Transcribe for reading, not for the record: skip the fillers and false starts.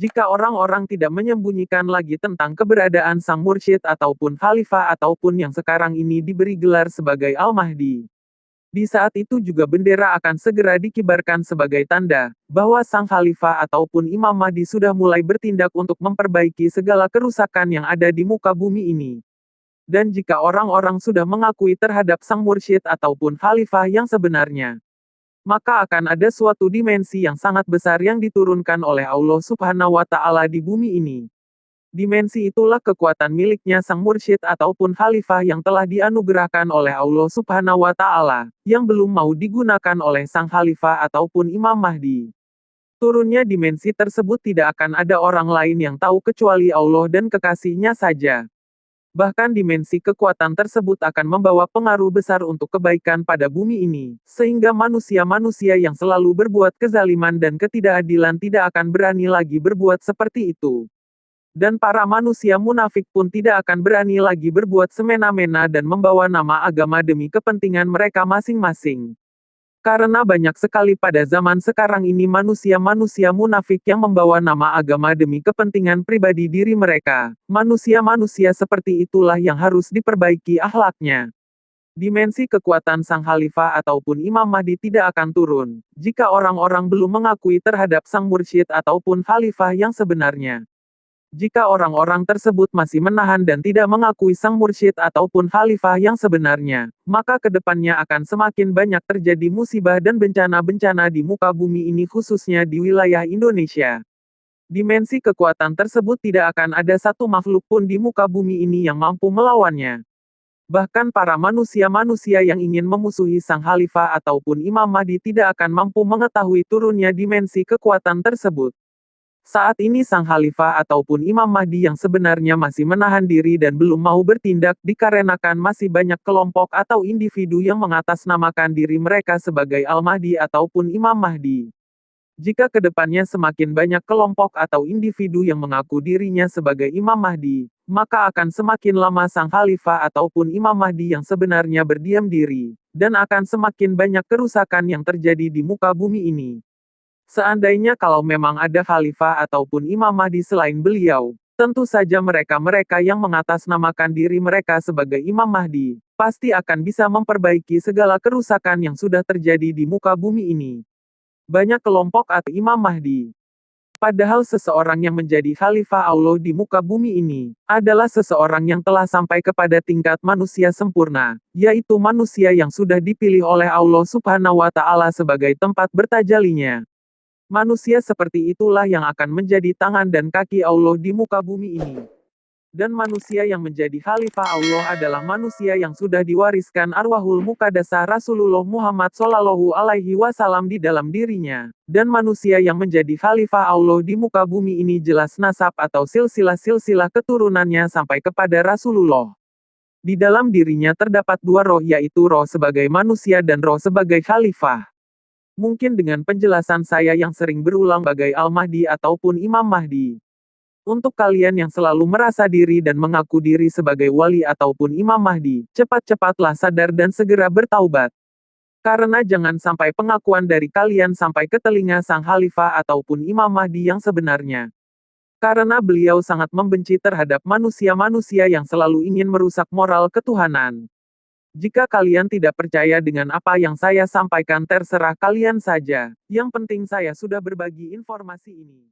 Jika orang-orang tidak menyembunyikan lagi tentang keberadaan sang mursyid ataupun khalifah ataupun yang sekarang ini diberi gelar sebagai Al-Mahdi. Di saat itu juga bendera akan segera dikibarkan sebagai tanda bahwa sang khalifah ataupun Imam Mahdi sudah mulai bertindak untuk memperbaiki segala kerusakan yang ada di muka bumi ini. Dan jika orang-orang sudah mengakui terhadap sang mursyid ataupun khalifah yang sebenarnya, maka akan ada suatu dimensi yang sangat besar yang diturunkan oleh Allah Subhanahu wa Ta'ala di bumi ini. Dimensi itulah kekuatan miliknya sang mursyid ataupun khalifah yang telah dianugerahkan oleh Allah Subhanahu wa Ta'ala, yang belum mau digunakan oleh sang khalifah ataupun Imam Mahdi. Turunnya dimensi tersebut tidak akan ada orang lain yang tahu kecuali Allah dan kekasihnya saja. Bahkan dimensi kekuatan tersebut akan membawa pengaruh besar untuk kebaikan pada bumi ini, sehingga manusia-manusia yang selalu berbuat kezaliman dan ketidakadilan tidak akan berani lagi berbuat seperti itu. Dan para manusia munafik pun tidak akan berani lagi berbuat semena-mena dan membawa nama agama demi kepentingan mereka masing-masing. Karena banyak sekali pada zaman sekarang ini manusia-manusia munafik yang membawa nama agama demi kepentingan pribadi diri mereka. Manusia-manusia seperti itulah yang harus diperbaiki akhlaknya. Dimensi kekuatan sang khalifah ataupun Imam Mahdi tidak akan turun, jika orang-orang belum mengakui terhadap sang mursyid ataupun khalifah yang sebenarnya. Jika orang-orang tersebut masih menahan dan tidak mengakui sang mursyid ataupun khalifah yang sebenarnya, maka kedepannya akan semakin banyak terjadi musibah dan bencana-bencana di muka bumi ini khususnya di wilayah Indonesia. Dimensi kekuatan tersebut tidak akan ada satu makhluk pun di muka bumi ini yang mampu melawannya. Bahkan para manusia-manusia yang ingin memusuhi sang khalifah ataupun Imam Mahdi tidak akan mampu mengetahui turunnya dimensi kekuatan tersebut. Saat ini sang khalifah ataupun Imam Mahdi yang sebenarnya masih menahan diri dan belum mau bertindak dikarenakan masih banyak kelompok atau individu yang mengatasnamakan diri mereka sebagai Al-Mahdi ataupun Imam Mahdi. Jika kedepannya semakin banyak kelompok atau individu yang mengaku dirinya sebagai Imam Mahdi, maka akan semakin lama sang khalifah ataupun Imam Mahdi yang sebenarnya berdiam diri, dan akan semakin banyak kerusakan yang terjadi di muka bumi ini. Seandainya kalau memang ada khalifah ataupun Imam Mahdi selain beliau, tentu saja mereka-mereka yang mengatasnamakan diri mereka sebagai Imam Mahdi, pasti akan bisa memperbaiki segala kerusakan yang sudah terjadi di muka bumi ini. Banyak kelompok atau Imam Mahdi. Padahal seseorang yang menjadi khalifah Allah di muka bumi ini, adalah seseorang yang telah sampai kepada tingkat manusia sempurna, yaitu manusia yang sudah dipilih oleh Allah Subhanahu wa Ta'ala sebagai tempat bertajalinya. Manusia seperti itulah yang akan menjadi tangan dan kaki Allah di muka bumi ini. Dan manusia yang menjadi khalifah Allah adalah manusia yang sudah diwariskan arwahul muqaddasah Rasulullah Muhammad Shallallahu Alaihi Wasallam di dalam dirinya. Dan manusia yang menjadi khalifah Allah di muka bumi ini jelas nasab atau silsilah-silsilah keturunannya sampai kepada Rasulullah. Di dalam dirinya terdapat dua roh yaitu roh sebagai manusia dan roh sebagai khalifah. Mungkin dengan penjelasan saya yang sering berulang sebagai Al-Mahdi ataupun Imam Mahdi. Untuk kalian yang selalu merasa diri dan mengaku diri sebagai wali ataupun Imam Mahdi, cepat-cepatlah sadar dan segera bertaubat. Karena jangan sampai pengakuan dari kalian sampai ke telinga sang khalifah ataupun Imam Mahdi yang sebenarnya. Karena beliau sangat membenci terhadap manusia-manusia yang selalu ingin merusak moral ketuhanan. Jika kalian tidak percaya dengan apa yang saya sampaikan terserah kalian saja, yang penting saya sudah berbagi informasi ini.